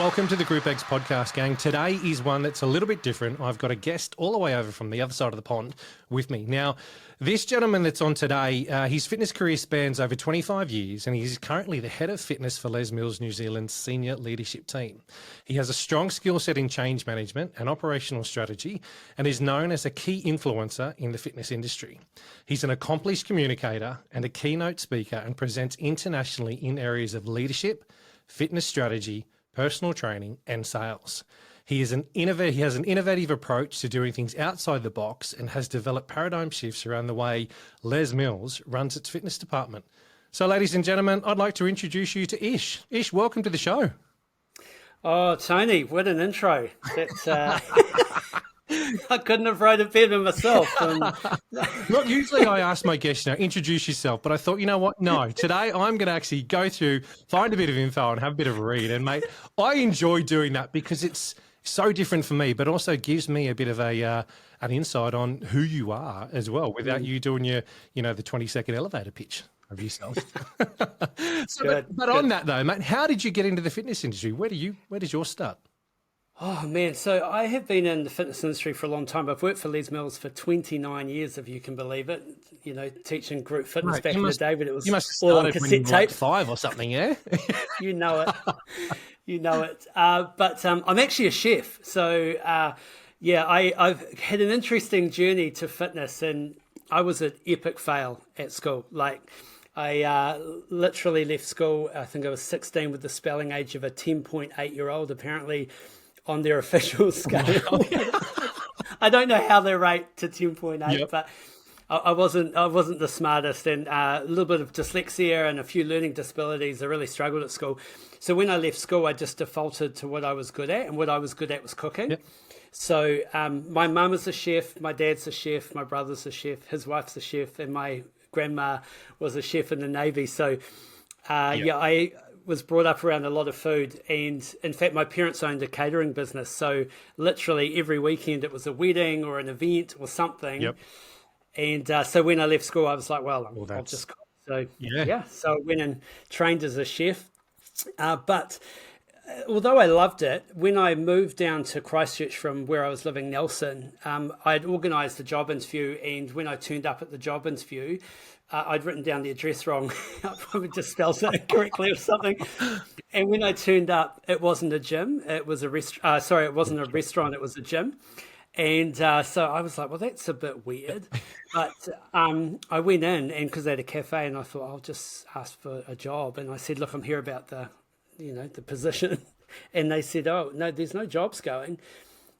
welcome to the GROUPEX podcast, gang. Today is one that's a little bit different. I've got a guest all the way over from the other side of the pond with me. Now, this gentleman that's on today, his fitness career spans over 25 years, and he's currently the head of fitness for Les Mills New Zealand's senior leadership team. He has a strong skill set in change management and operational strategy, and is known as a key influencer in the fitness industry. He's an accomplished communicator and a keynote speaker, and presents internationally in areas of leadership, fitness strategy, personal training, and sales. He has an innovative approach to doing things outside the box, and has developed paradigm shifts around the way Les Mills runs its fitness department. So, ladies and gentlemen, I'd like to introduce you to Ish. Ish, welcome to the show. Oh, Tony, what an intro. That's, I couldn't have wrote it better myself. Look, usually I ask my guests, introduce yourself, but I thought, you know what? No, today I'm going to actually go through, find a bit of info and have a bit of a read. And mate, I enjoy doing that because it's so different for me, but also gives me a bit of an insight on who you are as well, without you doing your, the 20-second elevator pitch of yourself. But on that though, mate, how did you get into the fitness industry? Where did yours start? Oh man, so I have been in the fitness industry for a long time. I've worked for Les Mills for 29 years, if you can believe it. Teaching group fitness back in the day, but it was all on cassette tape. Like 5 or something, yeah? You know it. But I'm actually a chef. So I've had an interesting journey to fitness, and I was an epic fail at school. Like, I literally left school, I think I was 16, with the spelling age of a 10.8-year-old, apparently, on their official scale. I don't know how they rate to 10.8, but I wasn't the smartest, and a little bit of dyslexia and a few learning disabilities. I really struggled at school. So when I left school, I just defaulted to what I was good at, and what I was good at was cooking. Yep. So my mum is a chef, my dad's a chef, my brother's a chef, his wife's a chef, and my grandma was a chef in the Navy. So I was brought up around a lot of food, and in fact my parents owned a catering business, so literally every weekend it was a wedding or an event or something. Yep. And so when I left school, I was like, I'll just cook. So so I went and trained as a chef, but although I loved it, when I moved down to Christchurch from where I was living, Nelson, I'd organised a job interview, and when I turned up at the job interview, I'd written down the address wrong. I probably just spelled it incorrectly or something. And when I turned up, it wasn't a gym. It was a it wasn't a restaurant. It was a gym. And so I was like, well, that's a bit weird. But I went in, and because they had a cafe, and I thought, I'll just ask for a job. And I said, look, I'm here about the position. And they said, oh, no, there's no jobs going.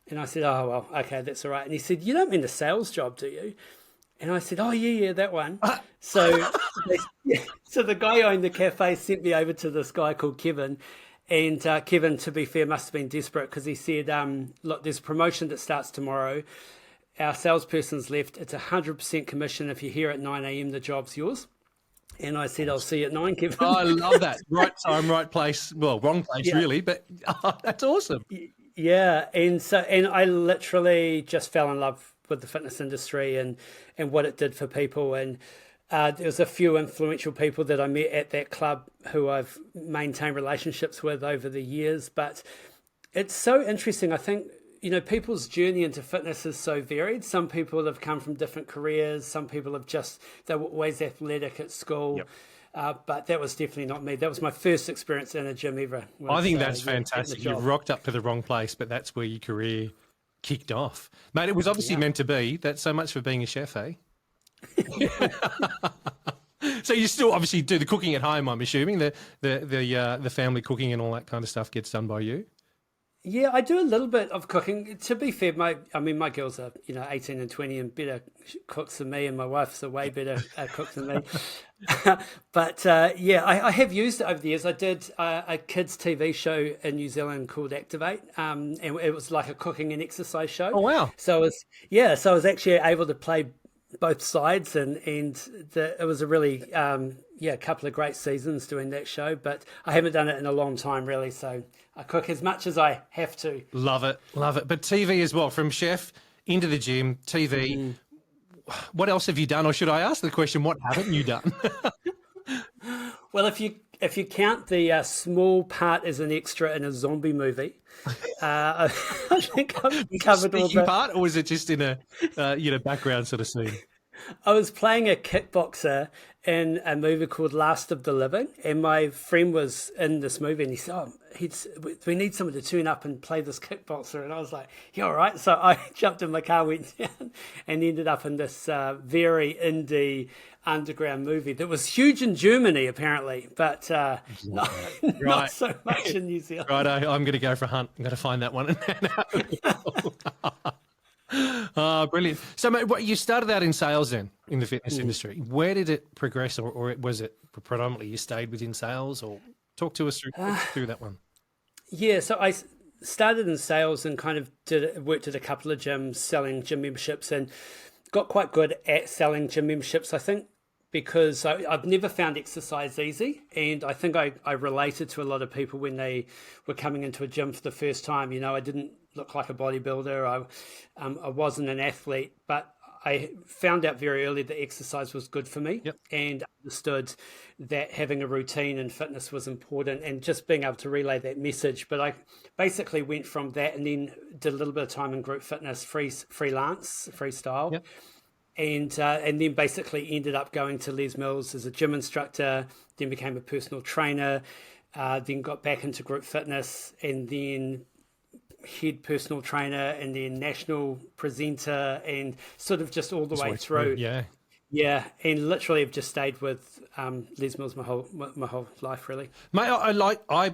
And I said, oh, well, okay, that's all right. And he said, you don't mean the sales job, do you? And I said, oh, yeah, that one. So the guy who owned the cafe sent me over to this guy called Kevin. And Kevin, to be fair, must have been desperate, because he said, look, there's a promotion that starts tomorrow. Our salesperson's left. It's 100% commission. If you're here at 9 a.m, the job's yours. And I said, I'll see you at 9, Kevin. Oh, I love that. Right time, right place. Well, wrong place, really, but that's awesome. Yeah. And I literally just fell in love with the fitness industry and what it did for people. And there was a few influential people that I met at that club who I've maintained relationships with over the years. But it's so interesting. I think, people's journey into fitness is so varied. Some people have come from different careers. Some people they were always athletic at school. Yep. But that was definitely not me. That was my first experience in a gym ever. I think that's fantastic. You've rocked up to the wrong place, but that's where your career kicked off. Mate, it was obviously meant to be. That's so much for being a chef, eh? So you still obviously do the cooking at home, I'm assuming. The family cooking and all that kind of stuff gets done by you? Yeah, I do a little bit of cooking. To be fair, my girls are 18 and 20 and better cooks than me, and my wife's a way better cook than me. But I have used it over the years. I did a kids TV show in New Zealand called Activate, and it was like a cooking and exercise show. Oh wow! So I was actually able to play both sides, and it was a really a couple of great seasons doing that show. But I haven't done it in a long time, really. So I cook as much as I have to. Love it. But TV as well, from chef into the gym, TV. What else have you done? Or should I ask the question, what haven't you done? Well, if if you count the small part as an extra in a zombie movie, I think I've covered all Speaking the. part, or was it just in a background sort of scene? I was playing a kickboxer in a movie called Last of the Living, and my friend was in this movie, and he said, "Oh, we need someone to tune up and play this kickboxer." And I was like, "Yeah, all right." So I jumped in my car, went down, and ended up in this very indie underground movie that was huge in Germany, apparently, but not, Right. not so much in New Zealand. Right, I'm going to go for a hunt. I'm going to find that one. Oh, brilliant. So, mate, you started out in sales then in the fitness industry. Where did it progress, or was it predominantly you stayed within sales, or talk to us through that one? Yeah, so I started in sales and kind of worked at a couple of gyms selling gym memberships and got quite good at selling gym memberships, I think, because I've never found exercise easy. And I think I related to a lot of people when they were coming into a gym for the first time. You know, I didn't look like a bodybuilder. I wasn't an athlete, but I found out very early that exercise was good for me. Yep. And understood that having a routine and fitness was important and just being able to relay that message. But I basically went from that and then did a little bit of time in group fitness, freestyle. Yep. And then basically ended up going to Les Mills as a gym instructor, then became a personal trainer, then got back into group fitness, and then head personal trainer, and then national presenter, and sort of just all the way through. Yeah, and literally have just stayed with Les Mills my whole life, really. Mate, I'm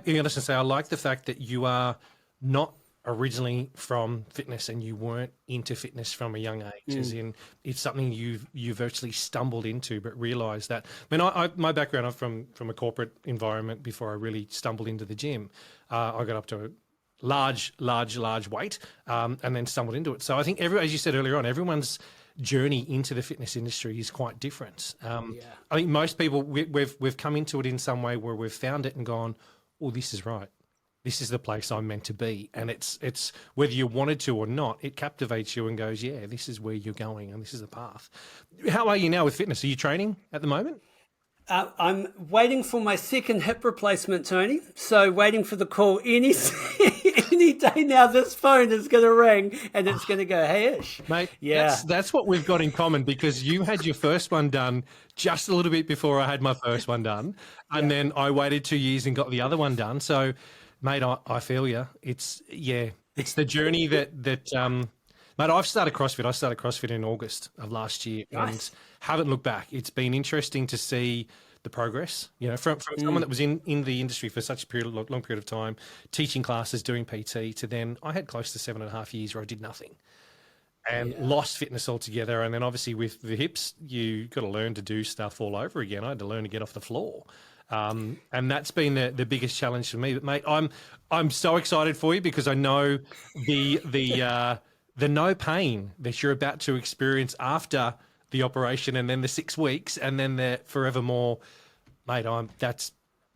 going to say I like the fact that you are not originally from fitness and you weren't into fitness from a young age, as in it's something you virtually stumbled into, but realised that. I mean, my background, I'm from a corporate environment before I really stumbled into the gym. I got up to a large weight and then stumbled into it. So I think as you said earlier on, everyone's journey into the fitness industry is quite different. I think most people we've come into it in some way where we've found it and gone, oh, this is right. This is the place I'm meant to be. And it's whether you wanted to or not, it captivates you and goes, yeah, this is where you're going and this is the path. How are you now with fitness? Are you training at the moment? I'm waiting for my second hip replacement, Tony. So waiting for the call any day now. This phone is going to ring and it's going to go, hey, Ish. Mate, yeah, that's what we've got in common, because you had your first one done just a little bit before I had my first one done. And then I waited 2 years and got the other one done. So, mate, I feel you. It's the journey that mate, I've started CrossFit. I started CrossFit in August of last year and haven't looked back. It's been interesting to see the progress, you know, from someone that was in the industry for such a long period of time, teaching classes, doing PT, to then I had close to 7.5 years where I did nothing and lost fitness altogether. And then obviously with the hips, you got to learn to do stuff all over again. I had to learn to get off the floor. And that's been the biggest challenge for me. But mate, I'm so excited for you because I know the no pain that you're about to experience after the operation, and then the 6 weeks, and then the forevermore, mate.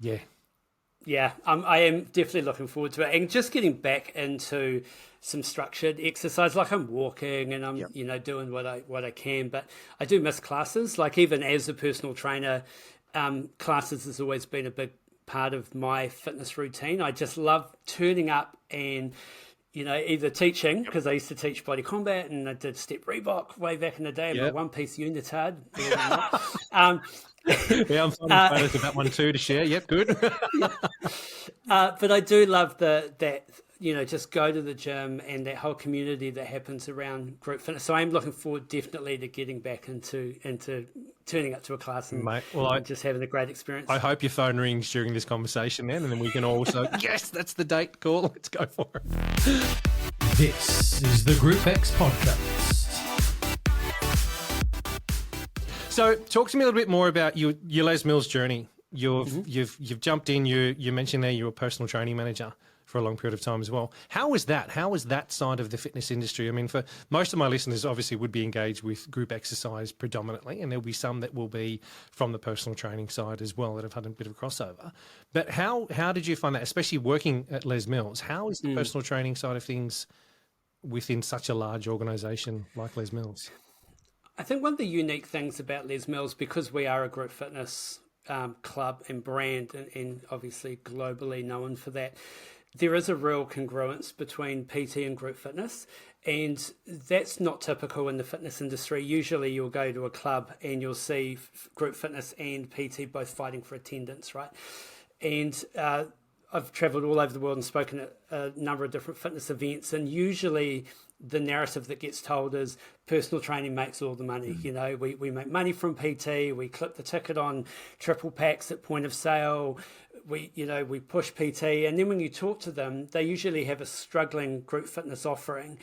Yeah, I am definitely looking forward to it, and just getting back into some structured exercise. Like I'm walking and I'm doing what I can, but I do miss classes. Like even as a personal trainer, classes has always been a big part of my fitness routine. I just love turning up and either teaching, because I used to teach body combat and I did step Reebok way back in the day, my one-piece unitard. I'm finding photos of that one too to share. Yep, good. But I do love that just go to the gym and that whole community that happens around group fitness. So I'm looking forward definitely to getting back into turning up to a class and, and just having a great experience. I hope your phone rings during this conversation then, and then we can also, yes, that's the date, call, let's go for it. This is the GROUPEX podcast. So talk to me a little bit more about your Les Mills journey. You've jumped in, you mentioned there you're a personal training manager for a long period of time as well. How was that? How was that side of the fitness industry? I mean, for most of my listeners, obviously would be engaged with group exercise predominantly, and there'll be some that will be from the personal training side as well that have had a bit of a crossover. But how did you find that, especially working at Les Mills? How is the personal training side of things within such a large organisation like Les Mills? I think one of the unique things about Les Mills, because we are a group fitness club and brand, and obviously globally known for that, there is a real congruence between PT and group fitness, and that's not typical in the fitness industry. Usually you'll go to a club and you'll see group fitness and PT both fighting for attendance, right? And I've traveled all over the world and spoken at a number of different fitness events, and usually the narrative that gets told is personal training makes all the money. You know, we make money from PT, we clip the ticket on triple packs at point of sale, we push PT, and then when you talk to them, they usually have a struggling group fitness offering,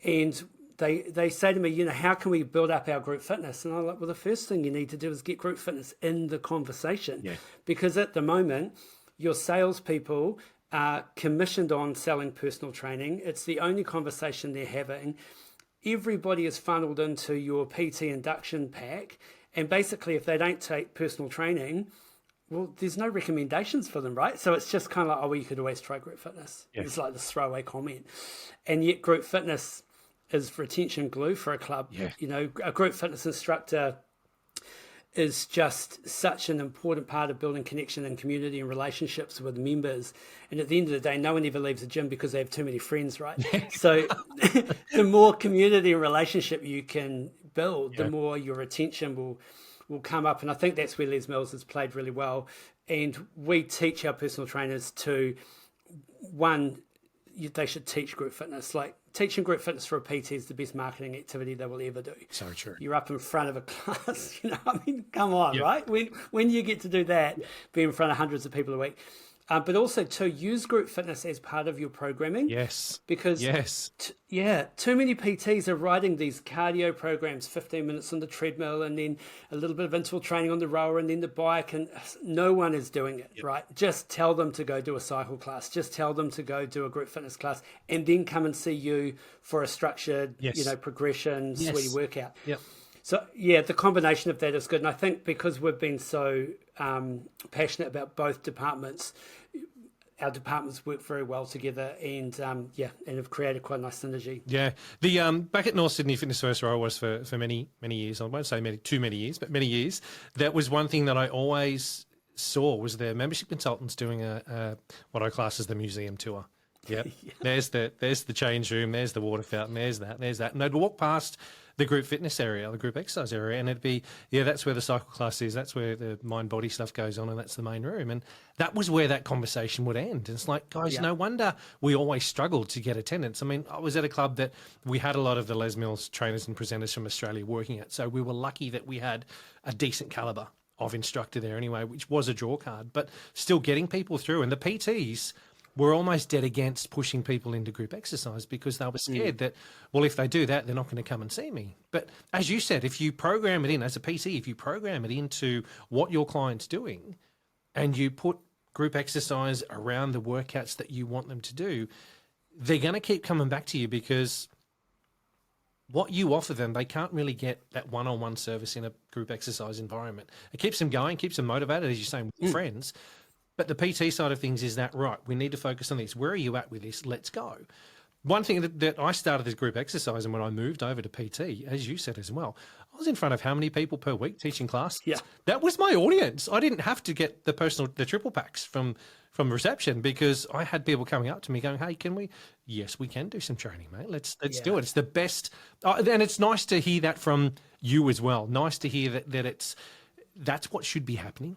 and they say to me, how can we build up our group fitness? And I'm like, well, the first thing you need to do is get group fitness in the conversation, because at the moment, your salespeople are commissioned on selling personal training. It's the only conversation they're having. Everybody is funneled into your PT induction pack. And basically, if they don't take personal training, well, there's no recommendations for them, right? So it's just kind of like, you could always try group fitness. Yeah. It's like this throwaway comment. And yet group fitness is retention glue for a club. Yeah. A group fitness instructor is just such an important part of building connection and community and relationships with members. And at the end of the day, no one ever leaves a gym because they have too many friends, right? So the more community and relationship you can build, the more your retention will come up. And I think that's where Les Mills has played really well. And we teach our personal trainers to, one, they should teach group fitness. Like, teaching group fitness for a PT is the best marketing activity they will ever do. So true. You're up in front of a class, come on, right? When you get to do that, be in front of hundreds of people a week. But also to use group fitness as part of your programming. Yes. Because too many PTs are writing these cardio programs, 15 minutes on the treadmill and then a little bit of interval training on the rower and then the bike, and no one is doing it, right? Just tell them to go do a cycle class. Just tell them to go do a group fitness class and then come and see you for a structured, progression, sweaty workout. Yep. So, the combination of that is good. And I think because we've been so passionate about both departments, our departments work very well together and and have created quite a nice synergy. Yeah. The back at North Sydney Fitness First, where I was for many, many years, I won't say too many years, but many years, that was one thing that I always saw was their membership consultants doing a what I class as the museum tour. Yep. There's the change room, there's the water fountain, there's that. And they'd walk past the group fitness area, the group exercise area, and it'd be, that's where the cycle class is, that's where the mind-body stuff goes on, and that's the main room. And that was where that conversation would end. And it's like, guys, no wonder we always struggled to get attendance. I mean, I was at a club that we had a lot of the Les Mills trainers and presenters from Australia working at, so we were lucky that we had a decent calibre of instructor there anyway, which was a draw card, but still getting people through. And the PTs were almost dead against pushing people into group exercise because they were scared that, well, if they do that, they're not going to come and see me. But as you said, if you program it in as a PT, if you program it into what your client's doing and you put group exercise around the workouts that you want them to do, they're going to keep coming back to you because what you offer them, they can't really get that one-on-one service in a group exercise environment. It keeps them going, keeps them motivated, as you're saying, with friends. But the PT side of things is that, right, we need to focus on this. Where are you at with this? Let's go. One thing that I started this group exercise, and when I moved over to PT, as you said as well, I was in front of how many people per week teaching classes? Yeah. That was my audience. I didn't have to get the triple packs from reception because I had people coming up to me going, hey, can we? Yes, we can do some training, mate. Let's do it. It's the best. And it's nice to hear that from you as well. Nice to hear that that's what should be happening.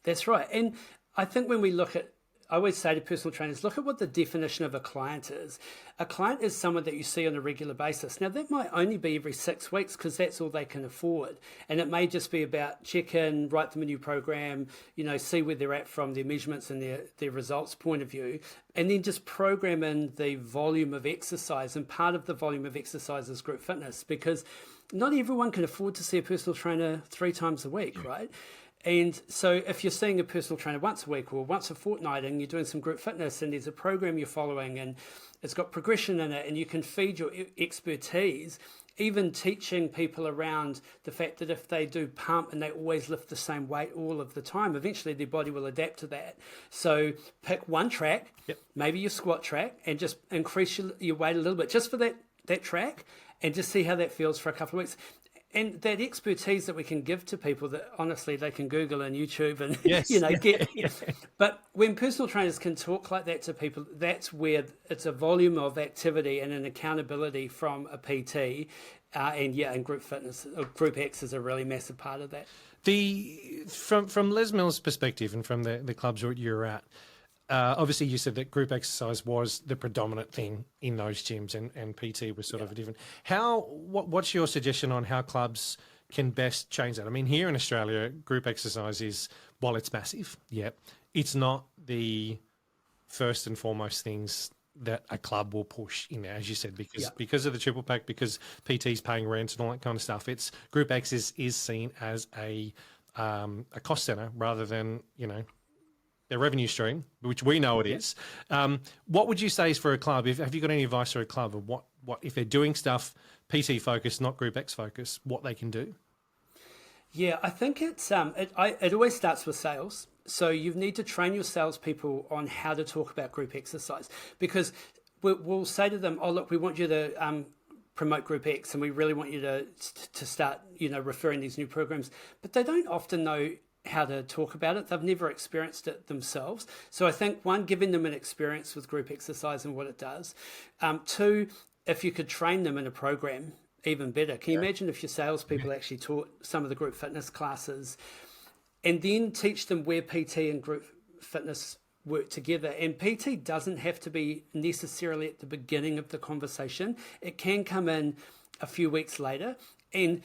That's right. And I think when we look at, I always say to personal trainers, look at what the definition of a client is. A client is someone that you see on a regular basis. Now, that might only be every 6 weeks because that's all they can afford. And it may just be about check in, write them a new program, see where they're at from their measurements and their results point of view, and then just program in the volume of exercise. And part of the volume of exercise is group fitness because not everyone can afford to see a personal trainer 3 times a week, right? And so if you're seeing a personal trainer once a week or once a fortnight and you're doing some group fitness and there's a program you're following and it's got progression in it and you can feed your expertise, even teaching people around the fact that if they do pump and they always lift the same weight all of the time, eventually their body will adapt to that. So pick one track, maybe your squat track, and just increase your weight a little bit just for that track and just see how that feels for a couple of weeks. And that expertise that we can give to people that honestly they can Google and YouTube and Yes. get. But when personal trainers can talk like that to people, that's where it's a volume of activity and an accountability from a PT, and group fitness, GROUPEX is a really massive part of that. From Les Mills' perspective and from the clubs that you're at, obviously you said that group exercise was the predominant thing in those gyms, and PT was sort of a different. What's your suggestion on how clubs can best change that? I mean, here in Australia, group exercise is, while it's massive, it's not the first and foremost things that a club will push in there, as you said, because of the triple pack, because PT's paying rent and all that kind of stuff. It's Group X is seen as a cost center rather than their revenue stream, which we know it is. What would you say is for a club? Have you got any advice for a club of what if they're doing stuff PT focused, not Group X focused, what they can do? Yeah, I think it's it always starts with sales. So you need to train your salespeople on how to talk about group exercise, because we'll say to them, "Oh, look, we want you to promote Group X, and we really want you to start, referring these new programs." But they don't often know how to talk about it. They've never experienced it themselves. So I think, one, giving them an experience with group exercise and what it does. Two, if you could train them in a program, even better. Can you imagine if your salespeople actually taught some of the group fitness classes, and then teach them where PT and group fitness work together? And PT doesn't have to be necessarily at the beginning of the conversation. It can come in a few weeks later. And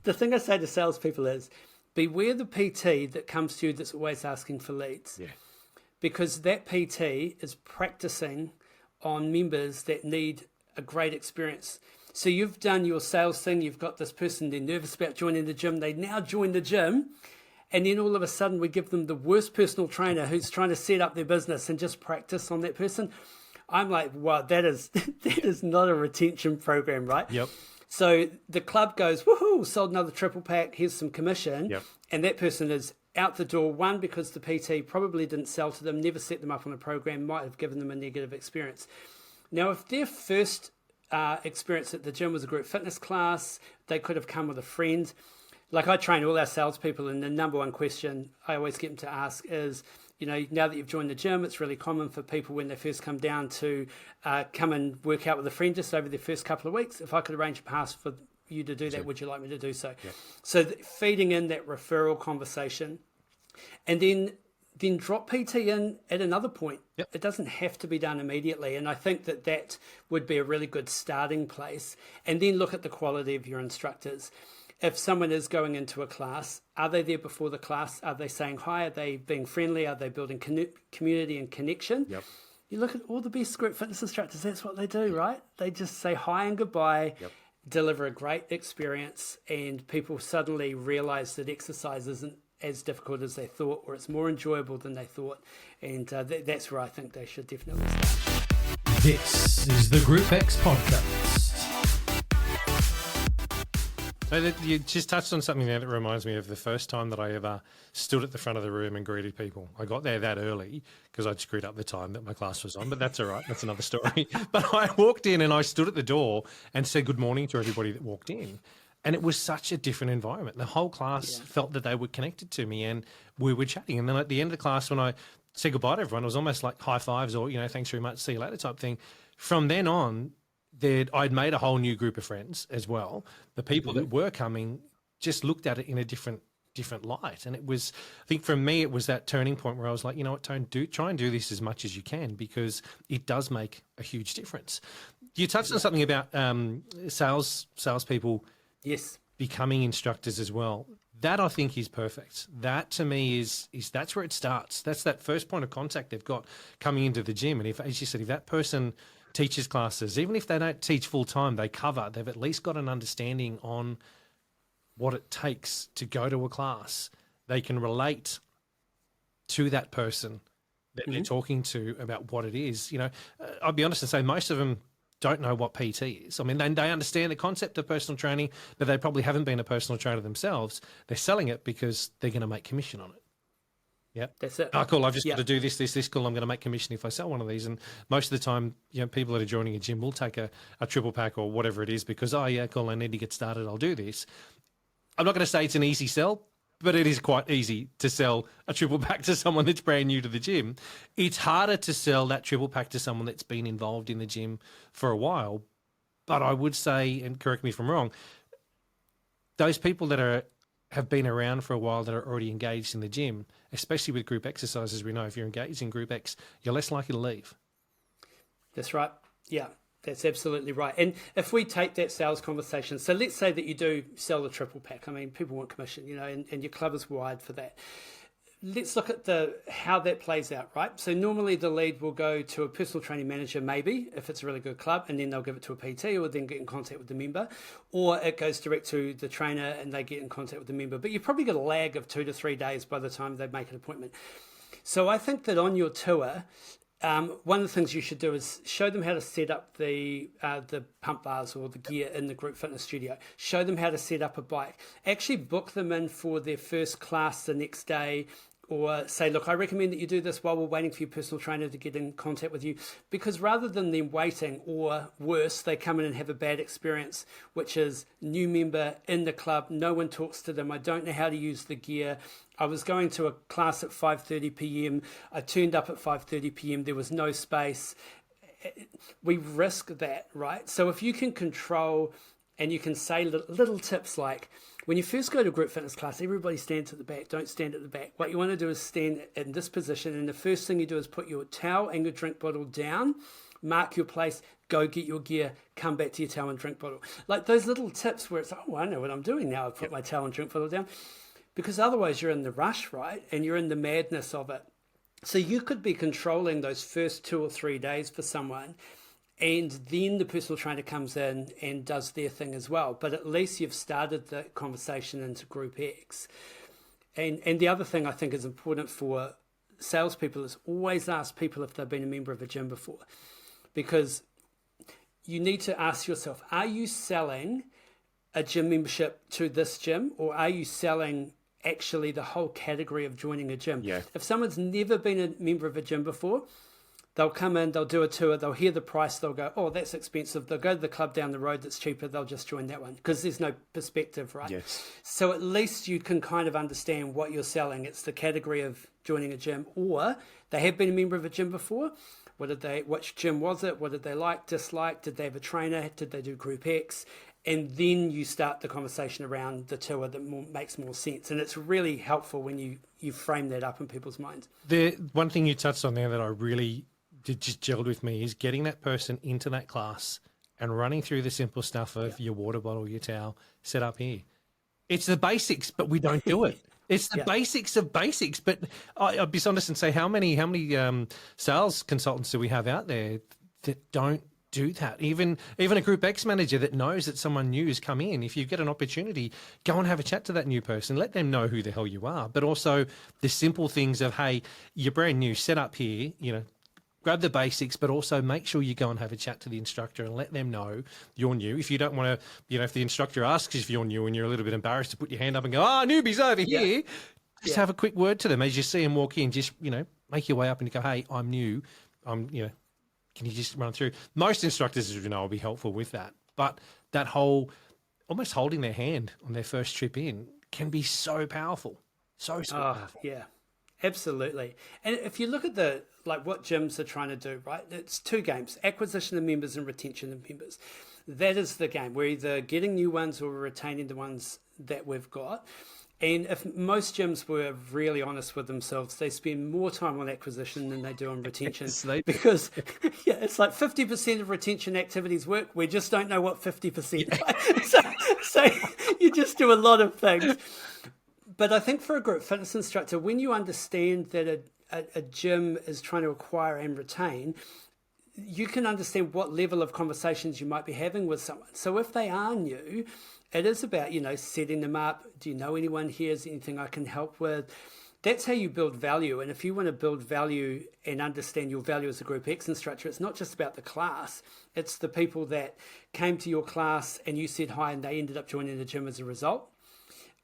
the thing I say to salespeople is, beware the PT that comes to you that's always asking for leads. Yeah. Because that PT is practicing on members that need a great experience. So you've done your sales thing, you've got this person, they're nervous about joining the gym, they now join the gym, and then all of a sudden we give them the worst personal trainer who's trying to set up their business and just practice on that person. I'm like, wow, that is not a retention program, right? Yep. So the club goes, woohoo, sold another triple pack, here's some commission. Yep. And that person is out the door, one, because the PT probably didn't sell to them, never set them up on a program, might have given them a negative experience. Now, if their first experience at the gym was a group fitness class, they could have come with a friend. Like, I train all our salespeople, and the number one question I always get them to ask is, now that you've joined the gym, it's really common for people when they first come down to come and work out with a friend just over their first couple of weeks. If I could arrange a pass for you to do that, would you like me to do so? Yeah. So feeding in that referral conversation, and then drop PT in at another point. Yep. It doesn't have to be done immediately. And I think that would be a really good starting place. And then look at the quality of your instructors. If someone is going into a class, are they there before the class? Are they saying hi? Are they being friendly? Are they building community and connection? Yep. You look at all the best group fitness instructors, that's what they do, right? They just say hi and goodbye, deliver a great experience, and people suddenly realize that exercise isn't as difficult as they thought, or it's more enjoyable than they thought. And that's where I think they should definitely start. This is the GROUPEX podcast. So you just touched on something there that reminds me of the first time that I ever stood at the front of the room and greeted people. I got there that early because I'd screwed up the time that my class was on, but that's all right. That's another story. But I walked in and I stood at the door and said good morning to everybody that walked in. And it was such a different environment. The whole class felt that they were connected to me and we were chatting. And then at the end of the class, when I said goodbye to everyone, it was almost like high fives or, thanks very much, see you later type thing. From then on, I'd made a whole new group of friends as well. The people that were coming just looked at it in a different light. And it was, I think for me, it was that turning point where I was like, you know what, Tone, try and do this as much as you can, because it does make a huge difference. You touched on something about salespeople becoming instructors as well. That I think is perfect. That to me is that's where it starts. That's that first point of contact they've got coming into the gym. And if, as you said, if that person teaches classes, even if they don't teach full time, they've at least got an understanding on what it takes to go to a class. They can relate to that person that they're talking to about what it is. I'll be honest and say most of them don't know what PT is. I mean, they understand the concept of personal training, but they probably haven't been a personal trainer themselves. They're selling it because they're going to make commission on it. Yeah. That's it. Oh, cool. I've just Yeah. got to do this. Cool. I'm going to make commission if I sell one of these. And most of the time, people that are joining a gym will take a triple pack or whatever it is because, oh, yeah, cool. I need to get started. I'll do this. I'm not going to say it's an easy sell, but it is quite easy to sell a triple pack to someone that's brand new to the gym. It's harder to sell that triple pack to someone that's been involved in the gym for a while. But I would say, and correct me if I'm wrong, those people that have been around for a while that are already engaged in the gym, especially with group exercises, we know if you're engaged in group X, you're less likely to leave. That's right. Yeah, that's absolutely right. And if we take that sales conversation, so let's say that you do sell the triple pack. I mean, people want commission, and your club is wired for that. Let's look at how that plays out, right? So normally the lead will go to a personal training manager, maybe, if it's a really good club, and then they'll give it to a PT or then get in contact with the member, or it goes direct to the trainer and they get in contact with the member. But you've probably got a lag of 2 to 3 days by the time they make an appointment. So I think that on your tour, one of the things you should do is show them how to set up the pump bars or the gear in the group fitness studio. Show them how to set up a bike. Actually book them in for their first class the next day, or say, look, I recommend that you do this while we're waiting for your personal trainer to get in contact with you. Because rather than them waiting, or worse, they come in and have a bad experience, which is new member in the club, no one talks to them, I don't know how to use the gear. I was going to a class at 5:30 p.m. I turned up at 5:30 p.m. There was no space. We risk that, right? So if you can control and you can say little tips like, when you first go to a group fitness class, everybody stands at the back. Don't stand at the back. What you want to do is stand in this position, and the first thing you do is put your towel and your drink bottle down, mark your place, go get your gear, come back to your towel and drink bottle. Like those little tips where it's, oh, I know what I'm doing now. I've put my towel and drink bottle down. Because otherwise you're in the rush, right? And you're in the madness of it. So you could be controlling those first 2 or 3 days for someone, and then the personal trainer comes in and does their thing as well. But at least you've started the conversation into Group X. And the other thing I think is important for salespeople is always ask people if they've been a member of a gym before. Because you need to ask yourself, are you selling a gym membership to this gym, or are you selling actually the whole category of joining a gym? Yeah. If someone's never been a member of a gym before, they'll come in, they'll do a tour, they'll hear the price, they'll go, oh, that's expensive. They'll go to the club down the road that's cheaper, they'll just join that one because there's no perspective, right? Yes. So at least you can kind of understand what you're selling. It's the category of joining a gym, or they have been a member of a gym before. Which gym was it? What did they like, dislike? Did they have a trainer? Did they do Group X? And then you start the conversation around the tour that makes more sense. And it's really helpful when you frame that up in people's minds. The one thing you touched on there that I really just gelled with me is getting that person into that class and running through the simple stuff of your water bottle, your towel, set up here. It's the basics, but we don't do it. It's the basics of basics. But I'll be honest and say, how many sales consultants do we have out there that don't do that? Even a Group X manager that knows that someone new has come in, if you get an opportunity, go and have a chat to that new person, let them know who the hell you are. But also the simple things of, hey, you're brand new, set up here, grab the basics, but also make sure you go and have a chat to the instructor and let them know you're new. If you don't want to, if the instructor asks if you're new and you're a little bit embarrassed to put your hand up and go, newbie's over here, just have a quick word to them as you see them walk in. Just, make your way up and go, hey, I'm new. Can you just run through? Most instructors, as you know, will be helpful with that. But that whole almost holding their hand on their first trip in can be so powerful. So powerful. Yeah, absolutely. And if you look at what gyms are trying to do, right? It's 2 games, acquisition of members and retention of members. That is the game. We're either getting new ones or we're retaining the ones that we've got. And if most gyms were really honest with themselves, they spend more time on acquisition than they do on retention. Because it's like 50% of retention activities work. We just don't know what 50%. So you just do a lot of things. But I think for a group fitness instructor, when you understand that a gym is trying to acquire and retain, you can understand what level of conversations you might be having with someone. So if they are new, it is about, setting them up. Do you know anyone here? Is there anything I can help with? That's how you build value. And if you want to build value and understand your value as a Group X instructor, it's not just about the class. It's the people that came to your class and you said hi and they ended up joining the gym as a result.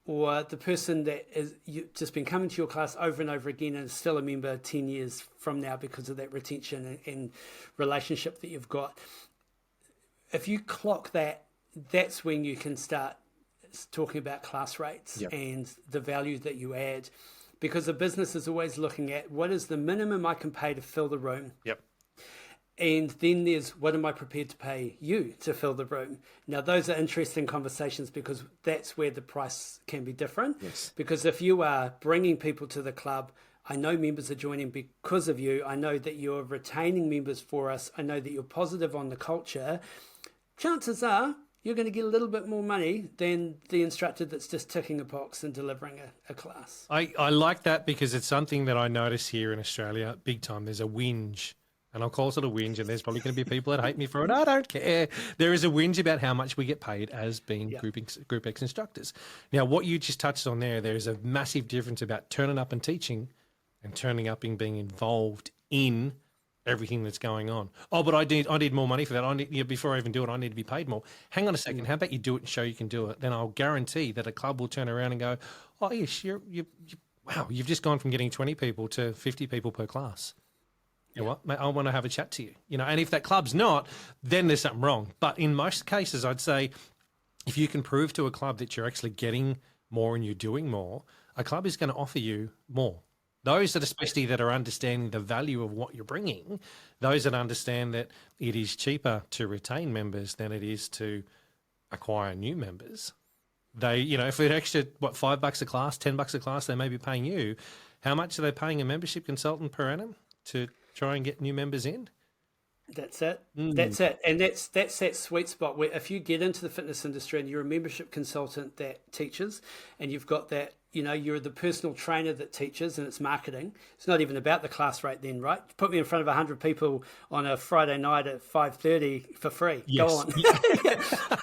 or the person that is just been coming to your class over and over again and is still a member 10 years from now because of that retention and relationship that you've got. If you clock that, that's when you can start talking about class rates and the value that you add, because the business is always looking at what is the minimum I can pay to fill the room. Yep. And then there's what am I prepared to pay you to fill the room? Now, those are interesting conversations because that's where the price can be different. Yes. Because if you are bringing people to the club, I know members are joining because of you. I know that you're retaining members for us. I know that you're positive on the culture. Chances are you're going to get a little bit more money than the instructor that's just ticking a box and delivering a class. I like that because it's something that I notice here in Australia big time. There's a whinge. And I'll call it a whinge, and there's probably going to be people that hate me for it. I don't care. There is a whinge about how much we get paid as being GROUPEX instructors. Now, what you just touched on there is a massive difference about turning up and teaching and turning up and being involved in everything that's going on. Oh, but I need more money for that. Before I even do it, I need to be paid more. Hang on a second. How about you do it and show you can do it? Then I'll guarantee that a club will turn around and go, oh, yes, wow, you've just gone from getting 20 people to 50 people per class. You know what, mate, I want to have a chat to you. And if that club's not, then there's something wrong. But in most cases, I'd say if you can prove to a club that you're actually getting more and you're doing more, a club is going to offer you more. Those that especially that are understanding the value of what you're bringing, those that understand that it is cheaper to retain members than it is to acquire new members. They, if it's extra, $5 a class, $10 a class, they may be paying you. How much are they paying a membership consultant per annum to try and get new members in? That's it. That's it. And that's that sweet spot where if you get into the fitness industry and you're a membership consultant that teaches, and you've got that, you're the personal trainer that teaches, and it's marketing. It's not even about the class rate then, right? Put me in front of 100 people on a Friday night at 5:30 for free. Yes. Go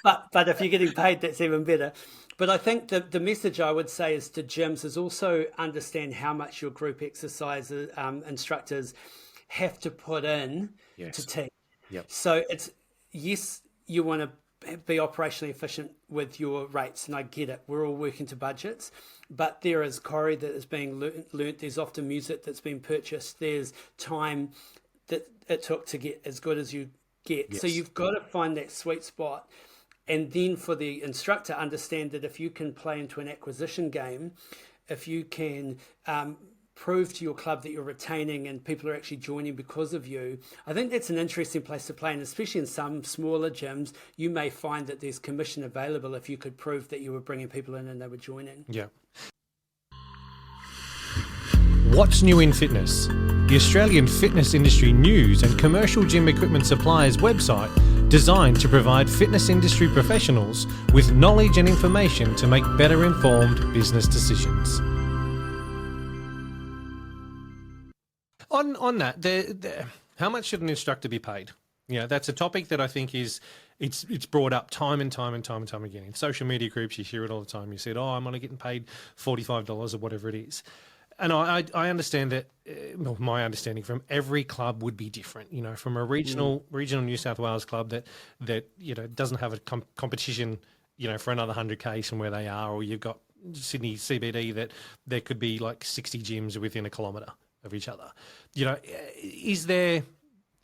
on. But if you're getting paid, that's even better. But I think the message I would say is to gyms is also understand how much your group exercises instructors have to put in to teach. Yep. So it's, yes, you want to be operationally efficient with your rates, and I get it. We're all working to budgets, but there is choreo that is being learnt. There's often music that's been purchased. There's time that it took to get as good as you get. Yes. So you've got to find that sweet spot. And then for the instructor, understand that if you can play into an acquisition game, if you can prove to your club that you're retaining and people are actually joining because of you, I think that's an interesting place to play. And especially in some smaller gyms, you may find that there's commission available if you could prove that you were bringing people in and they were joining. Yeah. What's new in fitness? The Australian fitness industry news and commercial gym equipment suppliers website designed to provide fitness industry professionals with knowledge and information to make better informed business decisions. On that, how much should an instructor be paid? That's a topic that I think it's brought up time and time again. In social media groups, you hear it all the time. You said, I'm only getting paid $45 or whatever it is. And I understand that, my understanding from every club would be different. From a regional New South Wales club that doesn't have a competition, for another 100K from where they are, or you've got Sydney CBD that there could be like 60 gyms within a kilometre of each other. Is there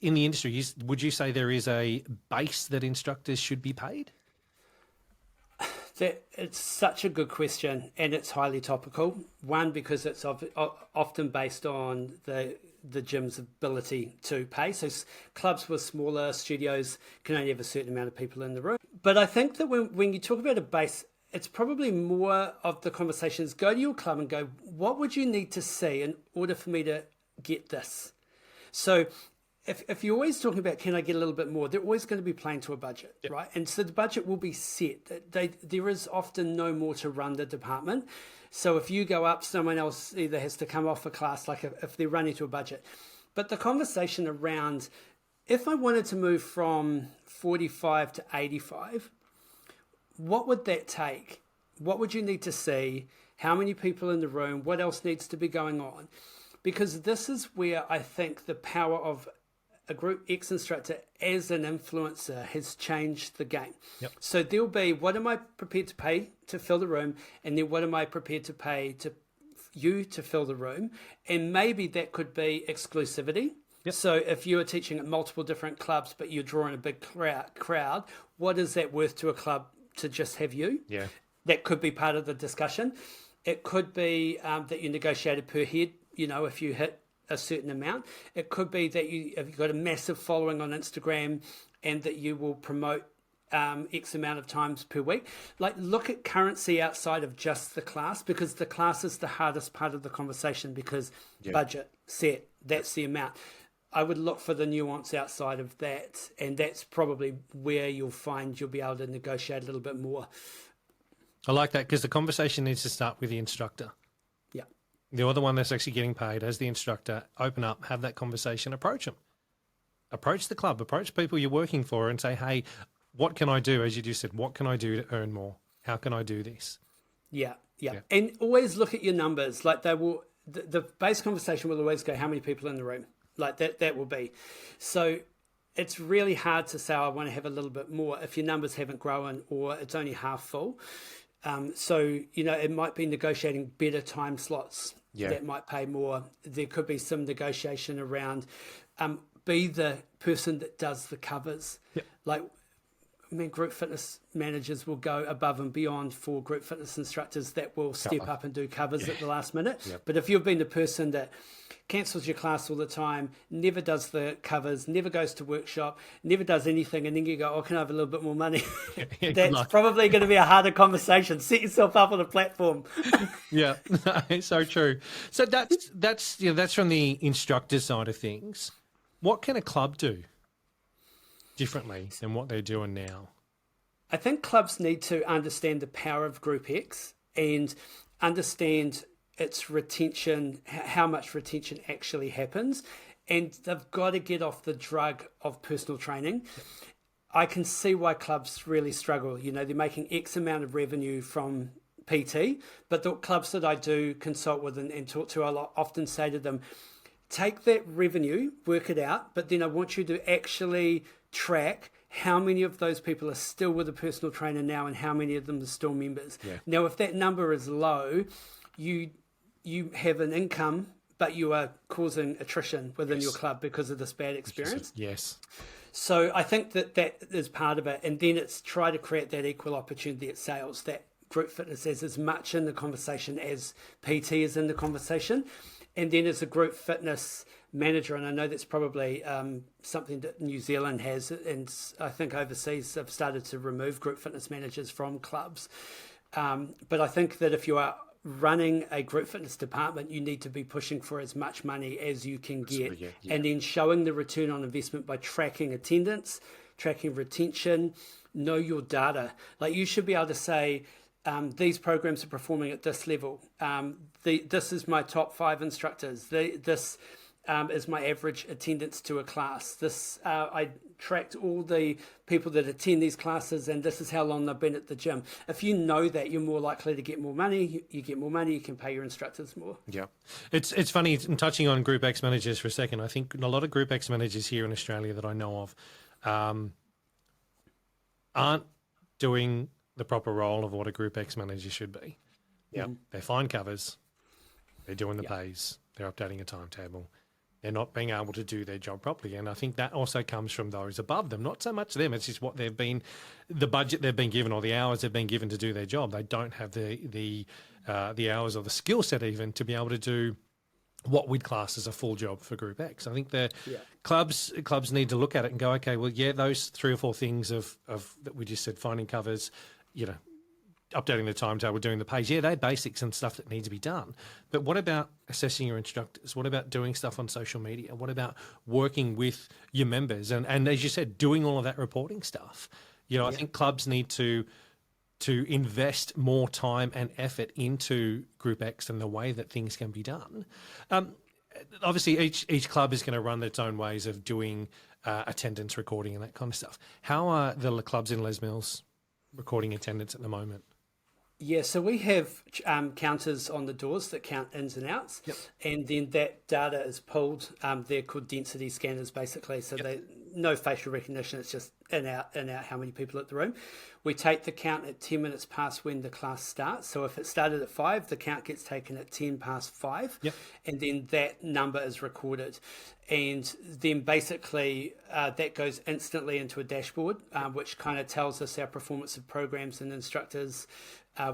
in the industry, would you say there is a base that instructors should be paid? It's such a good question, and it's highly topical. One, because it's often based on the gym's ability to pay. So clubs with smaller studios can only have a certain amount of people in the room. But I think that when you talk about a base, it's probably more of the conversations. Go to your club and go, what would you need to see in order for me to get this? So if you're always talking about, can I get a little bit more, they're always going to be playing to a budget, right? And so the budget will be set. There is often no more to run the department. So if you go up, someone else either has to come off a class, like if they're running to a budget. But the conversation around, if I wanted to move from 45 to 85, what would that take? What would you need to see? How many people in the room? What else needs to be going on? Because this is where I think the power of a Group X instructor as an influencer has changed the game. Yep. So there'll be, what am I prepared to pay to fill the room? And then what am I prepared to pay to you to fill the room? And maybe that could be exclusivity. Yep. So if you are teaching at multiple different clubs, but you're drawing a big crowd, what is that worth to a club to just have you? Yeah. That could be part of the discussion. It could be that you negotiated per head, if you hit a certain amount. It could be that if you've got a massive following on Instagram and that you will promote X amount of times per week. Like, look at currency outside of just the class, because the class is the hardest part of the conversation, because budget, set, that's the amount. I would look for the nuance outside of that, and that's probably where you'll find you'll be able to negotiate a little bit more. I like that, because the conversation needs to start with the instructor. Yeah. You're the one that's actually getting paid as the instructor. Open up, have that conversation, approach them. Approach the club, approach people you're working for and say, hey, what can I do? As you just said, what can I do to earn more? How can I do this? Yeah. And always look at your numbers. Like, they will, the base conversation will always go, how many people in the room? Like that will be. So it's really hard to say, I want to have a little bit more if your numbers haven't grown or it's only half full. So, it might be negotiating better time slots that might pay more. There could be some negotiation around be the person that does the covers. Yep. Like, group fitness managers will go above and beyond for group fitness instructors that will step up and do covers at the last minute. Yep. But if you've been the person that cancels your class all the time, never does the covers, never goes to workshop, never does anything, and then you go, can I have a little bit more money? That's probably going to be a harder conversation. Set yourself up on a platform. Yeah, it's so true. So that's from the instructor side of things. What can a club do differently than what they're doing now? I think clubs need to understand the power of GROUPEX and understand its retention, how much retention actually happens, and they've got to get off the drug of personal training. I can see why clubs really struggle. They're making X amount of revenue from PT, but the clubs that I do consult with and talk to, I often say to them, take that revenue, work it out, but then I want you to actually track how many of those people are still with a personal trainer now and how many of them are still members. Yeah. Now, if that number is low, you have an income, but you are causing attrition within your club because of this bad experience. Yes. So I think that is part of it. And then it's try to create that equal opportunity at sales, that group fitness is as much in the conversation as PT is in the conversation. And then as a group fitness manager, and I know that's probably something that New Zealand has, and I think overseas they've started to remove group fitness managers from clubs. But I think that if you are running a group fitness department, you need to be pushing for as much money as you can get, and then showing the return on investment by tracking attendance, tracking retention, know your data. Like, you should be able to say, these programs are performing at this level. This is my top 5 instructors. This is my average attendance to a class. I tracked all the people that attend these classes, and this is how long they've been at the gym. If you know that, you're more likely to get more money. You get more money, you can pay your instructors more. Yeah. It's funny, I'm touching on GROUPEX managers for a second. I think a lot of GROUPEX managers here in Australia that I know of aren't doing the proper role of what a GROUPEX manager should be. Yeah, they find covers, they're doing the pays, they're updating a timetable. They're not being able to do their job properly. And I think that also comes from those above them, not so much them. It's just what they've been, the budget they've been given or the hours they've been given to do their job. They don't have the hours or the skill set even to be able to do what we'd class as a full job for GROUPEX. I think the clubs need to look at it and go, okay, well, those 3 or 4 things of that we just said, finding covers, updating the timetable, doing the page. They're basics and stuff that needs to be done. But what about assessing your instructors? What about doing stuff on social media? What about working with your members? And as you said, doing all of that reporting stuff. I think clubs need to invest more time and effort into GROUPEX and the way that things can be done. Obviously, each club is going to run its own ways of doing attendance recording and that kind of stuff. How are the clubs in Les Mills recording attendance at the moment? Yeah, so we have counters on the doors that count ins and outs, and then that data is pulled. They're called density scanners, basically. So they no facial recognition. It's just in out, how many people are at the room. We take the count at 10 minutes past when the class starts. So if it started at 5, the count gets taken at 10 past 5, and then that number is recorded. And then basically that goes instantly into a dashboard, which kind of tells us our performance of programs and instructors.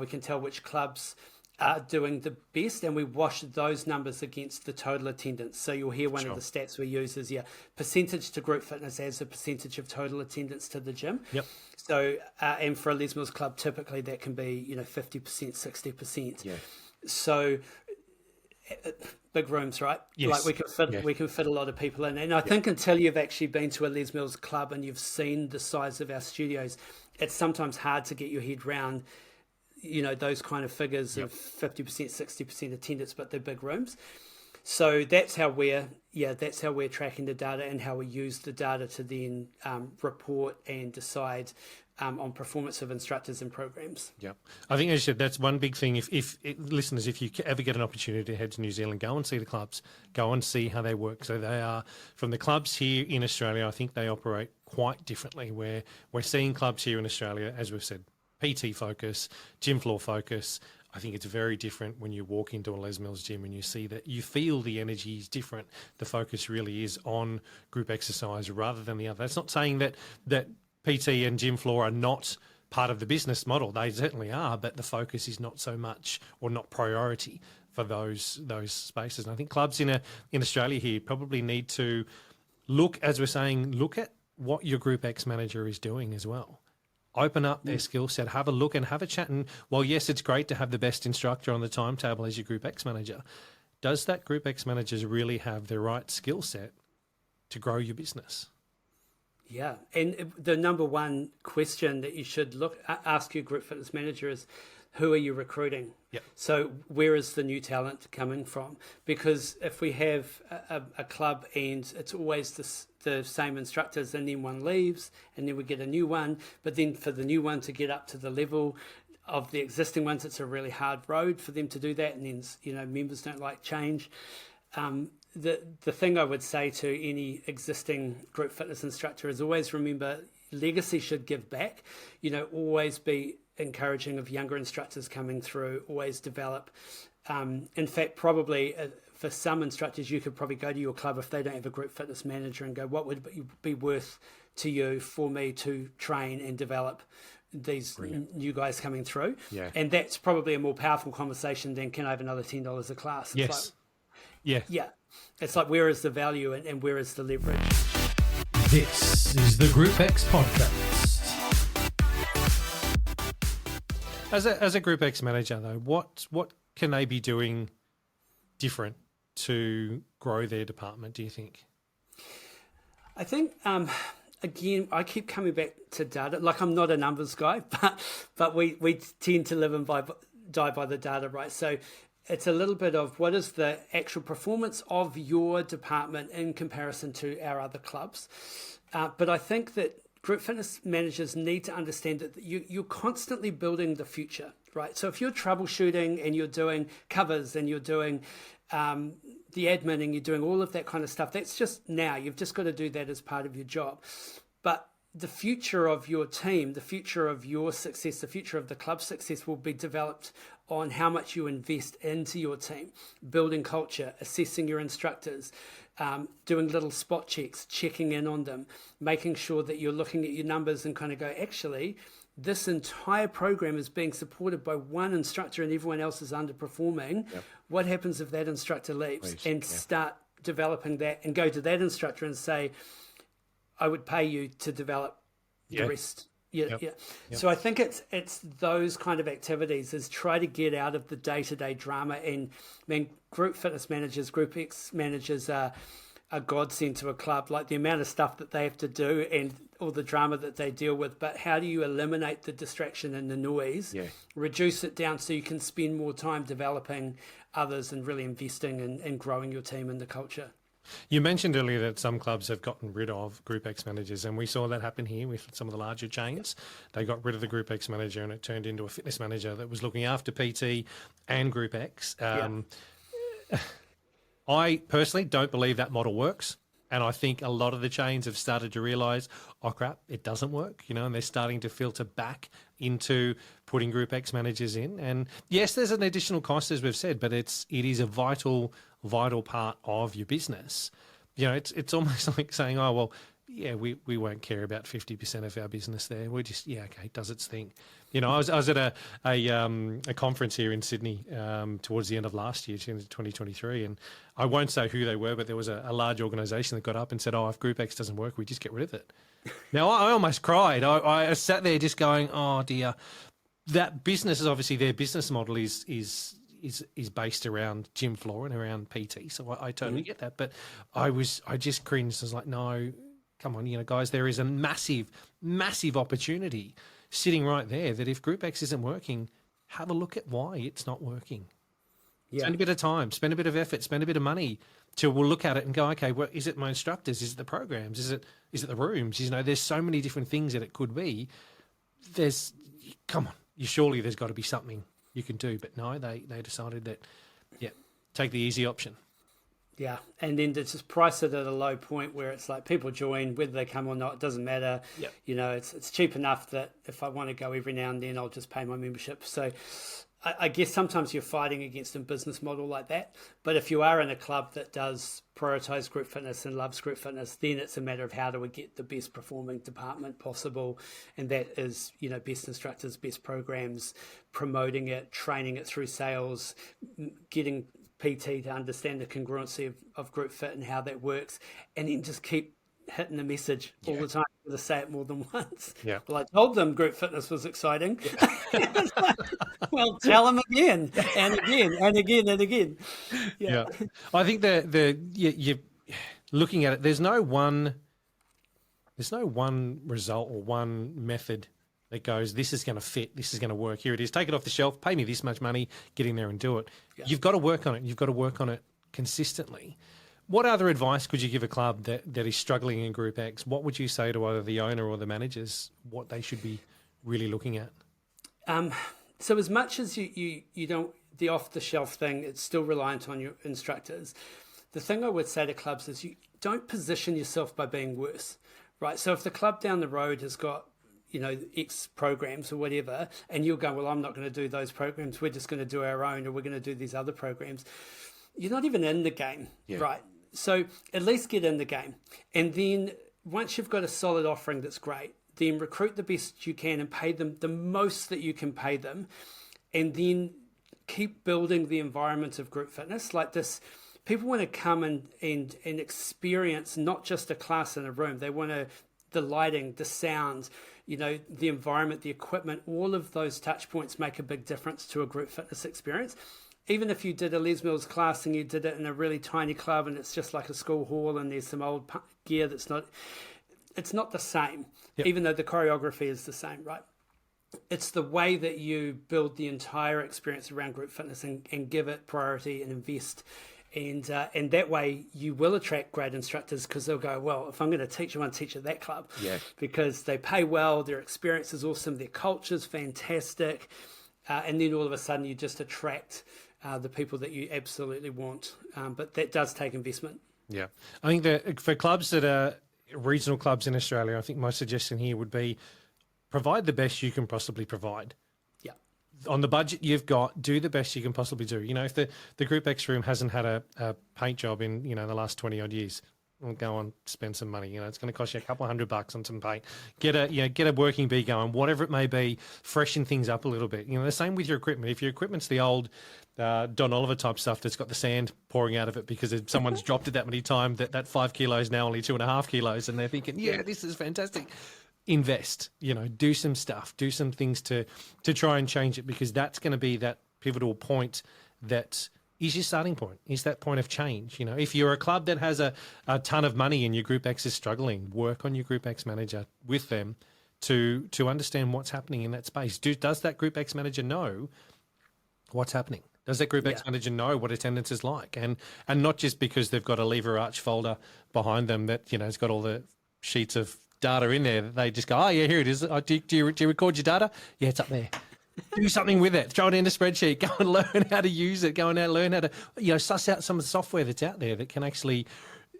We can tell which clubs are doing the best, and we wash those numbers against the total attendance. So you'll hear one of the stats we use is percentage to group fitness as a percentage of total attendance to the gym. So and for a Les Mills club, typically that can be 50%, 60%. So big rooms, right? Like we can fit a lot of people in. And I think until you've actually been to a Les Mills club and you've seen the size of our studios, it's sometimes hard to get your head round those kind of figures of 50%, 60% attendance, but they're big rooms. So that's how we're tracking the data and how we use the data to then report and decide on performance of instructors and programs. I think, as you said, that's one big thing. If listeners, if you ever get an opportunity to head to New Zealand, go and see the clubs, go and see how they work. So they are, from the clubs here in Australia, I think they operate quite differently, where we're seeing clubs here in Australia, as we've said, PT focus, gym floor focus. I think it's very different when you walk into a Les Mills gym and you see that you feel the energy is different. The focus really is on group exercise rather than the other. That's not saying that PT and gym floor are not part of the business model. They certainly are, but the focus is not so much or not priority for those spaces. And I think clubs in Australia here probably need to look, as we're saying, look at what your Group X manager is doing as well. Open up their skill set, have a look and have a chat. And while, yes, it's great to have the best instructor on the timetable as your Group X manager, does that Group X manager really have the right skill set to grow your business? Yeah, and the number one question that you should ask your group fitness manager is, who are you recruiting? So where is the new talent coming from? Because if we have a club and it's always the same instructors, and then one leaves and then we get a new one, but then for the new one to get up to the level of the existing ones, it's a really hard road for them to do that. And then, members don't like change. The thing I would say to any existing group fitness instructor is always remember, legacy should give back. Always be encouraging of younger instructors coming through, always develop. In fact, probably for some instructors, you could probably go to your club if they don't have a group fitness manager and go, what would it be worth to you for me to train and develop these new guys coming through? And that's probably a more powerful conversation than, can I have another $10 a class? It's it's like, where is the value and where is the leverage? This is the GROUPEX podcast. As a Group X manager, though, what can they be doing different to grow their department, do you think? I think, again, I keep coming back to data. Like, I'm not a numbers guy, but we tend to live and die by the data, right? So it's a little bit of what is the actual performance of your department in comparison to our other clubs. But I think that group fitness managers need to understand that you're constantly building the future, right? So if you're troubleshooting and you're doing covers and you're doing the admin and you're doing all of that kind of stuff, that's just now. You've just got to do that as part of your job. But the future of your team, the future of your success, the future of the club's success will be developed on how much you invest into your team, building culture, assessing your instructors, doing little spot checks, checking in on them, making sure that you're looking at your numbers and kind of go, actually, this entire program is being supported by one instructor and everyone else is underperforming. What happens if that instructor leaves? Start developing that and go to that instructor and say, I would pay you to develop the rest. So I think it's those kind of activities, is try to get out of the day-to-day drama. And group fitness managers, Group X managers are a godsend to a club, like the amount of stuff that they have to do and all the drama that they deal with. But how do you eliminate the distraction and the noise, reduce it down so you can spend more time developing others and really investing in growing your team and the culture? You mentioned earlier that some clubs have gotten rid of Group X managers, and we saw that happen here with some of the larger chains. They got rid of the Group X manager and it turned into a fitness manager that was looking after PT and Group X. I personally don't believe that model works. And I think a lot of the chains have started to realise, oh crap, it doesn't work, and they're starting to filter back into putting Group X managers in. And yes, there's an additional cost, as we've said, but it is a vital part of your business. It's almost like saying, oh, well, yeah, we won't care about 50% of our business there. We just, okay, it does its thing. I was at a conference here in Sydney towards the end of last year, 2023, and I won't say who they were, but there was a large organisation that got up and said, oh, if Group X doesn't work, we just get rid of it. Now, I almost cried. I sat there just going, oh, dear. That business is obviously their business model is based around gym floor and around PT, so I totally get that. But I just cringed. I was like, no, come on, guys, there is a massive opportunity sitting right there that if Group X isn't working, have a look at why it's not working. Yeah. Spend a bit of time, spend a bit of effort, spend a bit of money we'll look at it and go, okay, well, is it my instructors? Is it the programs? Is it the rooms? There's so many different things that it could be. Come on, surely there's got to be something you can do. But no, they decided that, take the easy option. Yeah, and then to just price it at a low point where it's like people join, whether they come or not, it doesn't matter. Yep. It's cheap enough that if I want to go every now and then, I'll just pay my membership. So I guess sometimes you're fighting against a business model like that. But if you are in a club that does prioritise group fitness and loves group fitness, then it's a matter of how do we get the best performing department possible. And that is, best instructors, best programs, promoting it, training it through sales, getting PT to understand the congruency of group fit and how that works, and then just keep hitting the message all the time to say it more than once. Yeah. Well, I told them group fitness was exciting. Yeah. Well, tell them again and again and again and again. Yeah. I think you're looking at it. There's no one result or one method that goes, this is going to fit, this is going to work. Here it is. Take it off the shelf, pay me this much money, get in there and do it. Yeah. You've got to work on it. You've got to work on it consistently. What other advice could you give a club that is struggling in Group X? What would you say to either the owner or the managers, what they should be really looking at? So as much as you don't, the off-the-shelf thing, it's still reliant on your instructors. The thing I would say to clubs is you don't position yourself by being worse, right? So if the club down the road has got X programs or whatever, and you'll go, well, I'm not going to do those programs. We're just going to do our own, or we're going to do these other programs. You're not even in the game, right? So at least get in the game. And then once you've got a solid offering that's great, then recruit the best you can and pay them the most that you can pay them. And then keep building the environment of group fitness like this. People want to come and experience not just a class in a room. They want the lighting, the sounds, the environment, the equipment, all of those touch points make a big difference to a group fitness experience. Even if you did a Les Mills class and you did it in a really tiny club and it's just like a school hall and there's some old gear it's not the same, even though the choreography is the same, right? It's the way that you build the entire experience around group fitness and give it priority and invest. And that way you will attract great instructors because they'll go, well, if I'm going to teach, I want to teach at that club because they pay well, their experience is awesome, their culture's fantastic. And then all of a sudden you just attract the people that you absolutely want. But that does take investment. Yeah. I think that for clubs that are regional clubs in Australia, I think my suggestion here would be provide the best you can possibly provide. Yeah. On the budget you've got, do the best you can possibly do. If the Group X room hasn't had a paint job in, the last 20 odd years, well, go on, spend some money. It's going to cost you a couple $100 on some paint. Get a working bee going, whatever it may be, freshen things up a little bit. The same with your equipment. If your equipment's the old Don Oliver type stuff that's got the sand pouring out of it because someone's dropped it that many times that 5 kilos now only 2.5 kilos, and they're thinking, this is fantastic. Invest, do some stuff, do some things to try and change it, because that's going to be that pivotal point that is your starting point, is that point of change. If you're a club that has a ton of money and your Group X is struggling, work on your Group X manager with them to understand what's happening in that space. Does that Group X manager know what's happening? Does that Group X Yeah. manager know what attendance is like? And not just because they've got a lever arch folder behind them that, has got all the sheets of data in there that they just go, oh, yeah, here it is. Oh, do you record your data? Yeah, it's up there. Do something with it. Throw it in a spreadsheet. Go and learn how to use it. Go and learn how to, suss out some of the software that's out there that can actually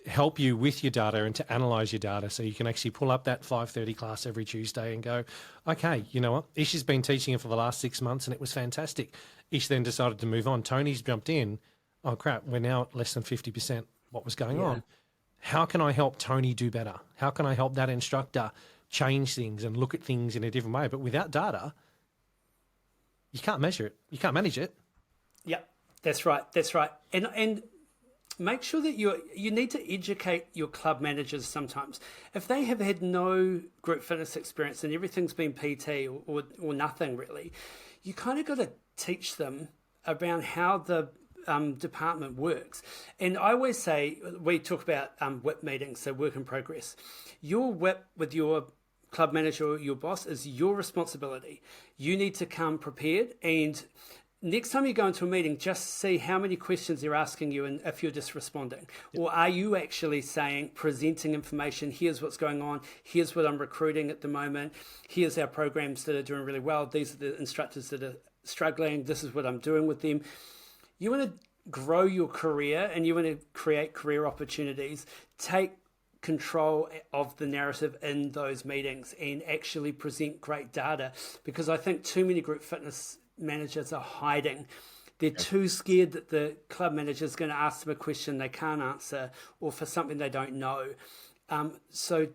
help you with your data and to analyze your data, so you can actually pull up that 5:30 class every Tuesday and go, okay, you know what? Ish has been teaching it for the last 6 months and it was fantastic. Ish then decided to move on. Tony's jumped in. Oh, crap. We're now at less than 50% what was going on. How can I help Tony do better? How can I help that instructor change things and look at things in a different way? But without data, you can't measure it. You can't manage it. Yep, that's right. And make sure that you need to educate your club managers sometimes. If they have had no group fitness experience and everything's been PT or nothing really, you kind of got to teach them around how the department works. And I always say, we talk about WIP meetings, so work in progress. Your WIP with your club manager or your boss is your responsibility. You need to come prepared, and next time you go into a meeting, just see how many questions they're asking you and if you're just responding. Or are you actually saying, presenting information, here's what's going on, here's what I'm recruiting at the moment, here's our programs that are doing really well, these are the instructors that are struggling, this is what I'm doing with them. You want to grow your career and you want to create career opportunities. Take control of the narrative in those meetings and actually present great data, because I think too many group fitness managers are hiding. They're too scared that the club manager is going to ask them a question they can't answer, or for something they don't know. So,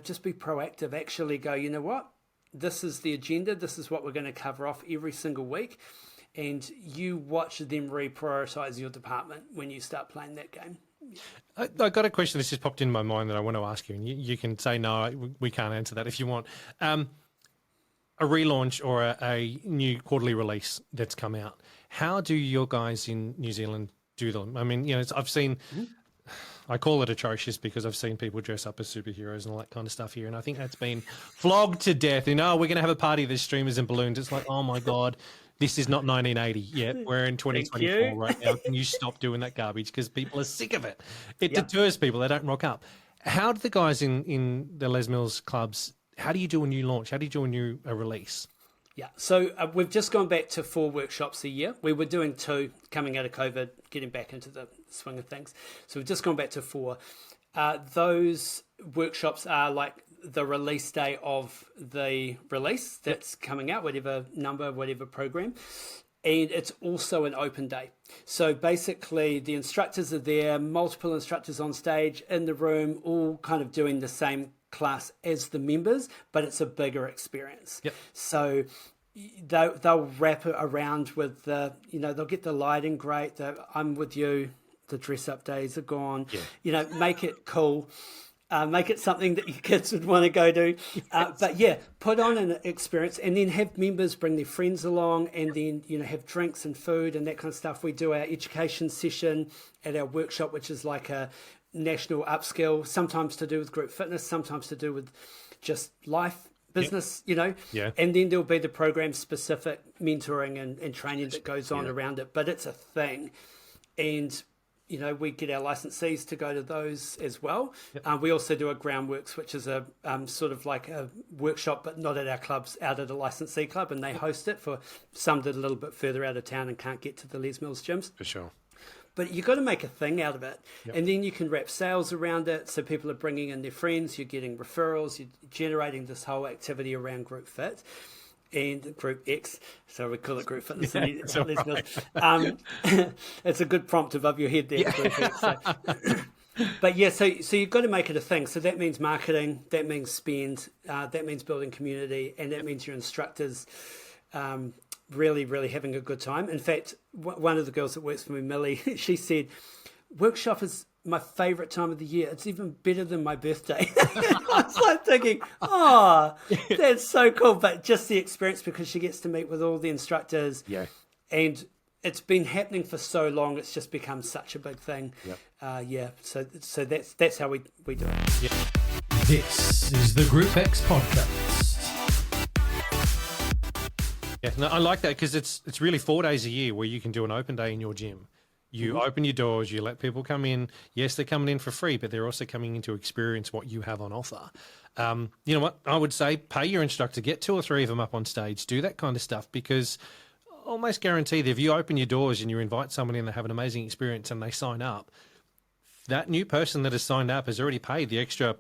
just be proactive. Actually go, you know what? This is the agenda. This is what we're going to cover off every single week. And you watch them reprioritize your department when you start playing that game. I got a question that's just popped in my mind that I want to ask you, and you can say, no, we can't answer that if you want. A relaunch or a new quarterly release that's come out. How do your guys in New Zealand do them? I mean, I've seen, I call it atrocious because I've seen people dress up as superheroes and all that kind of stuff here. And I think that's been flogged to death. We're going to have a party, there's streamers and balloons. It's like, oh my God, this is not 1980 yet. We're in 2024 right now. Can you stop doing that garbage? Because people are sick of it. It deters people. They don't rock up. How do the guys in the Les Mills clubs, how do you do a new launch? How do you do a release? Yeah, so we've just gone back to 4 workshops a year. We were doing 2 coming out of COVID, getting back into the swing of things. So we've just gone back to 4. Those workshops are like the release day of the release that's coming out, whatever number, whatever program. And it's also an open day. So basically the instructors are there, multiple instructors on stage in the room, all kind of doing the same class as the members, but it's a bigger experience. Yep. So they'll wrap it around with they'll get the lighting great, I'm with you, the dress up days are gone. Make it cool. Make it something that your kids would want to go to. But put on an experience, and then have members bring their friends along, and then, have drinks and food and that kind of stuff. We do our education session at our workshop, which is like a national upskill, sometimes to do with group fitness, sometimes to do with just life, business, and then there'll be the program specific mentoring and training that goes on around it. But it's a thing. And we get our licensees to go to those as well. We also do a Groundworks, which is a sort of like a workshop, but not at our clubs, out at a licensee club, and they host it for some that are a little bit further out of town and can't get to the Les Mills gyms. For sure. But you've got to make a thing out of it. And then you can wrap sales around it. So people are bringing in their friends, you're getting referrals, you're generating this whole activity around Group Fit and Group X. So we call it Group Fitness. It's a good prompt above your head there. Group X, so. But so you've got to make it a thing. So that means marketing, that means spend, that means building community, and that means your instructors really, really having a good time. In fact, one of the girls that works for me, Millie, she said, workshop is my favourite time of the year. It's even better than my birthday. I was like thinking, that's so cool. But just the experience, because she gets to meet with all the instructors. Yeah. And it's been happening for so long, it's just become such a big thing. So that's how we do it. Yeah. This is the GROUPEX podcast. Yeah, no, I like that because it's really 4 days a year where you can do an open day in your gym. You open your doors, you let people come in. Yes, they're coming in for free, but they're also coming in to experience what you have on offer. You know what? I would say pay your instructor, get 2 or 3 of them up on stage, do that kind of stuff, because almost guarantee that if you open your doors and you invite someone in, they have an amazing experience and they sign up, that new person that has signed up has already paid the extra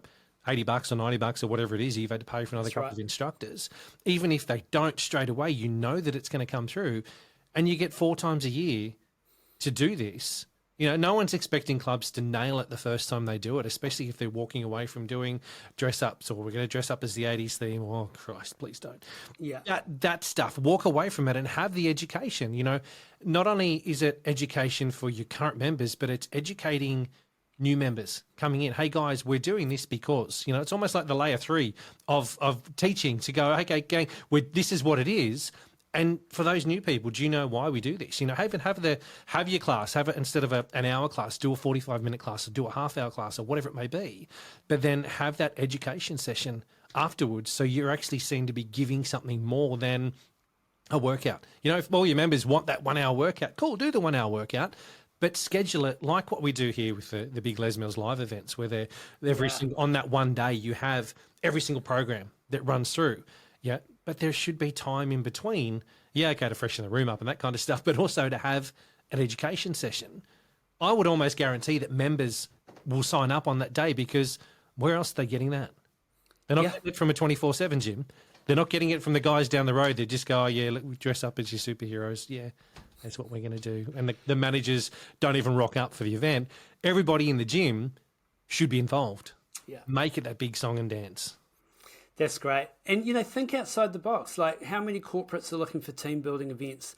$80 or $90 or whatever it is you've had to pay for another couple of instructors. Even if they don't straight away, you know that it's going to come through, and you get 4 times a year to do this. You know, no one's expecting clubs to nail it the first time they do it, especially if they're walking away from doing dress ups, or we're going to dress up as the 80s theme. Oh, Christ, please don't. Yeah. That stuff, walk away from it and have the education. You know, not only is it education for your current members, but it's educating new members coming in. Hey guys, we're doing this because, you know, it's almost like the layer 3 of teaching, to go, okay, gang, this is what it is. And for those new people, do you know why we do this? You know, have your class, have it instead of an hour class, do a 45-minute class, or do a half-hour class, or whatever it may be. But then have that education session afterwards, so you're actually seen to be giving something more than a workout. You know, if all your members want that 1 hour workout, cool, do the 1 hour workout. But schedule it like what we do here with the big Les Mills live events, where on that one day you have every single program that runs through. Yeah, but there should be time in between. Yeah, okay, to freshen the room up and that kind of stuff, but also to have an education session. I would almost guarantee that members will sign up on that day, because where else are they getting that? They're not getting it from a 24/7 gym. They're not getting it from the guys down the road. They just go, oh, yeah, look, we dress up as your superheroes. Yeah, that's what we're going to do. And the managers don't even rock up for the event. Everybody in the gym should be involved. Yeah. Make it that big song and dance. That's great. And, you know, think outside the box. Like, how many corporates are looking for team building events?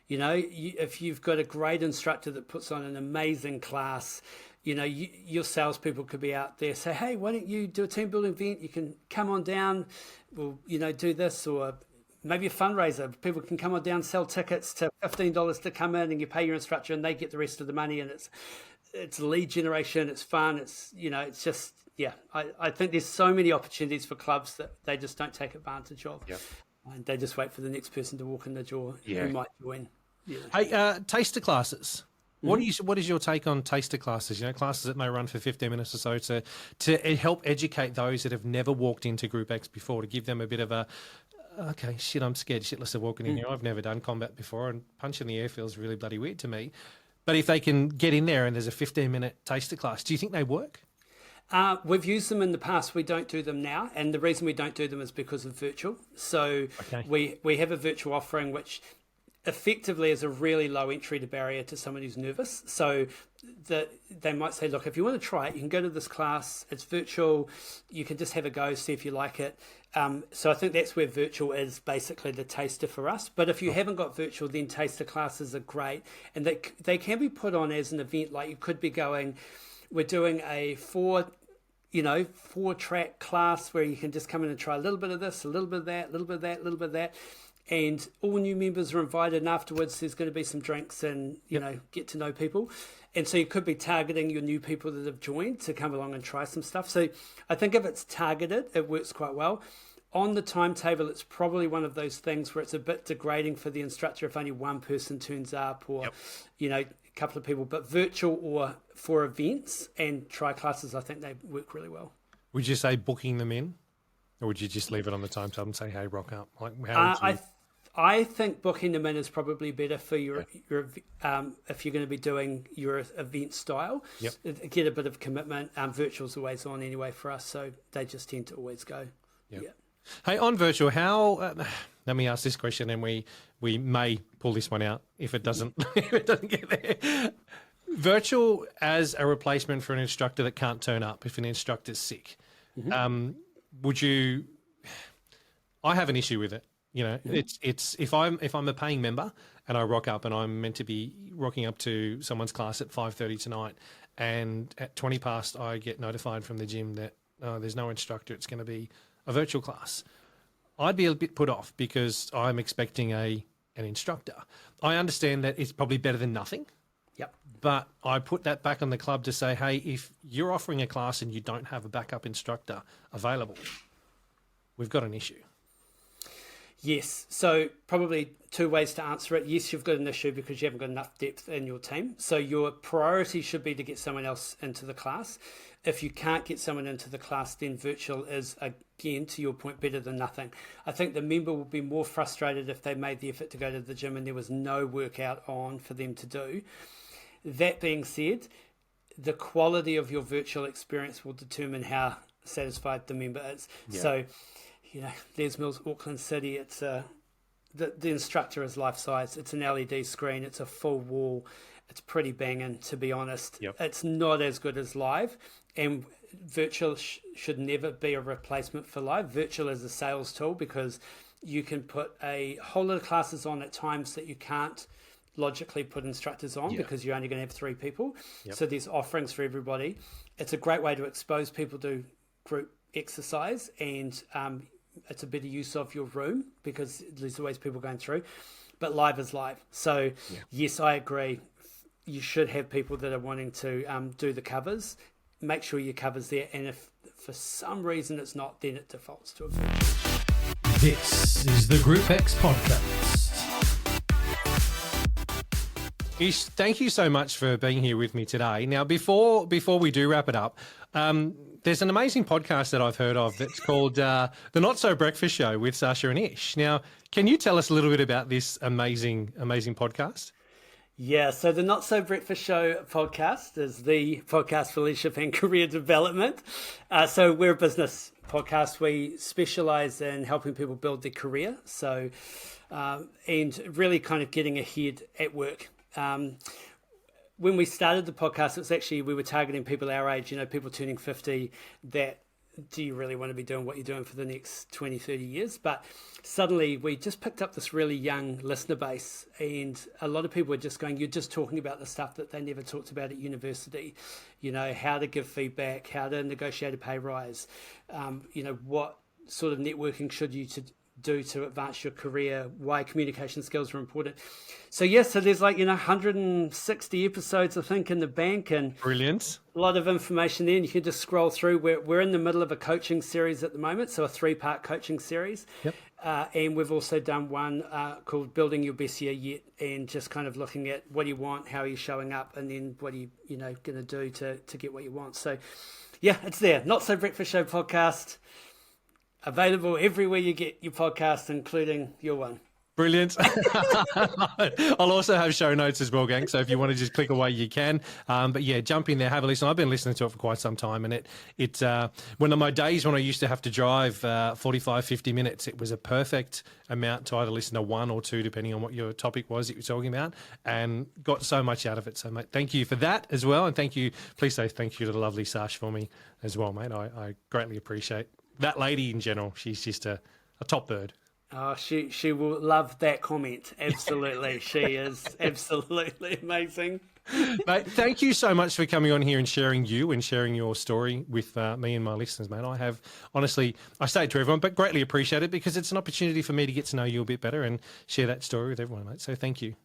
You know, if you've got a great instructor that puts on an amazing class, you know, your salespeople could be out there, say, hey, why don't you do a team building event? You can come on down, we'll, you know, do this, or maybe a fundraiser. People can come on down, sell tickets to $15 to come in, and you pay your instructor and they get the rest of the money. And it's lead generation. It's fun. It's, you know, it's just, yeah, I think there's so many opportunities for clubs that they just don't take advantage of. Yep. And they just wait for the next person to walk in the door who might join. Yeah. Hey, taster classes. What is your take on taster classes? You know, classes that may run for 15 minutes or so to help educate those that have never walked into GROUPEX before, to give them a bit of a, okay, shit, I'm scared shitless of walking in here. I've never done combat before, and punch in the air feels really bloody weird to me. But if they can get in there and there's a 15-minute taster class, do you think they work? We've used them in the past. We don't do them now. And the reason we don't do them is because of virtual. So we have a virtual offering, which effectively is a really low entry to barrier to someone who's nervous. So they might say, look, if you want to try it, you can go to this class. It's virtual. You can just have a go, see if you like it. So I think that's where virtual is basically the taster for us. But if you haven't got virtual, then taster classes are great. And they can be put on as an event. Like, you could be going, we're doing a 4-track class where you can just come in and try a little bit of this, a little bit of that, a little bit of that, a little bit of that. And all new members are invited, and afterwards there's going to be some drinks and, you know, get to know people. And so you could be targeting your new people that have joined to come along and try some stuff. So I think if it's targeted, it works quite well. On the timetable, it's probably one of those things where it's a bit degrading for the instructor if only one person turns up, or, you know, a couple of people. But virtual or for events and try classes, I think they work really well. Would you say booking them in, or would you just leave it on the timetable and say, hey, rock up? Like, how would you... I think booking them in is probably better for your if you're going to be doing your event style. Get a bit of commitment. Virtual's always on anyway for us, so they just tend to always go. Hey, on virtual, how? Let me ask this question, and we may pull this one out if it doesn't if it doesn't get there. Virtual as a replacement for an instructor that can't turn up if an instructor's sick. Would you? I have an issue with it. You know, it's if I'm a paying member and I rock up and I'm meant to be rocking up to someone's class at 5:30 tonight, and at 20 past I get notified from the gym that there's no instructor, it's going to be a virtual class. I'd be a bit put off because I'm expecting an instructor. I understand that it's probably better than nothing. But I put that back on the club to say, hey, if you're offering a class and you don't have a backup instructor available, we've got an issue. Yes. So probably two ways to answer it. Yes, you've got an issue because you haven't got enough depth in your team. So your priority should be to get someone else into the class. If you can't get someone into the class, then virtual is, again, to your point, better than nothing. I think the member will be more frustrated if they made the effort to go to the gym and there was no workout on for them to do. That being said, the quality of your virtual experience will determine how satisfied the member is. Yeah. So, Les Mills, Auckland City, it's the instructor is life-size. It's an LED screen. It's a full wall. It's pretty banging, to be honest. Yep. It's not as good as live, and virtual should never be a replacement for live. Virtual is a sales tool because you can put a whole lot of classes on at times that you can't logically put instructors on because you're only going to have 3 people. Yep. So there's offerings for everybody. It's a great way to expose people to group exercise, and it's a better use of your room because there's always people going through. But live is live. So yes, I agree. You should have people that are wanting to do the covers. Make sure your cover's there, and if for some reason it's not, then it defaults to a virtual. This is the GROUPEX podcast. Ish, thank you so much for being here with me today. Now, before we do wrap it up, there's an amazing podcast that I've heard of that's called The Not So Breakfast Show with Sasha and Ish. Now, can you tell us a little bit about this amazing podcast? Yeah, so the Not So Breakfast Show podcast is the podcast for leadership and career development. So we're a business podcast. We specialize in helping people build their career. So, and really kind of getting ahead at work. When we started the podcast, it's actually, we were targeting people our age, people turning 50, that do you really want to be doing what you're doing for the next 20, 30 years? But suddenly we just picked up this really young listener base, and a lot of people were just going, you're just talking about the stuff that they never talked about at university, how to give feedback, how to negotiate a pay rise, what sort of networking should you do to advance your career, why communication skills are important. So so there's 160 episodes I think in the bank, and brilliant, a lot of information there, and you can just scroll through. We're in the middle of a coaching series at the moment, so a 3-part coaching series. Yep. And we've also done one called Building Your Best Year Yet, and just kind of looking at what do you want, how are you showing up, and then what are you going to do to get what you want. So it's there. Not So Breakfast Show podcast, available everywhere you get your podcast, including your one. Brilliant. I'll also have show notes as well, gang. So if you want to just click away, you can. But jump in there, have a listen. I've been listening to it for quite some time, and it one of my days when I used to have to drive 45, 50 minutes, it was a perfect amount to either listen to 1 or 2, depending on what your topic was that you're talking about, and got so much out of it. So, mate, thank you for that as well. And please say thank you to the lovely Sash for me as well, mate. I greatly appreciate that lady in general. She's just a top bird. Oh, she will love that comment. Absolutely. She is absolutely amazing. Mate, thank you so much for coming on here and sharing your story with me and my listeners, mate. I have, honestly, I say it to everyone, but greatly appreciate it because it's an opportunity for me to get to know you a bit better and share that story with everyone, mate. So thank you.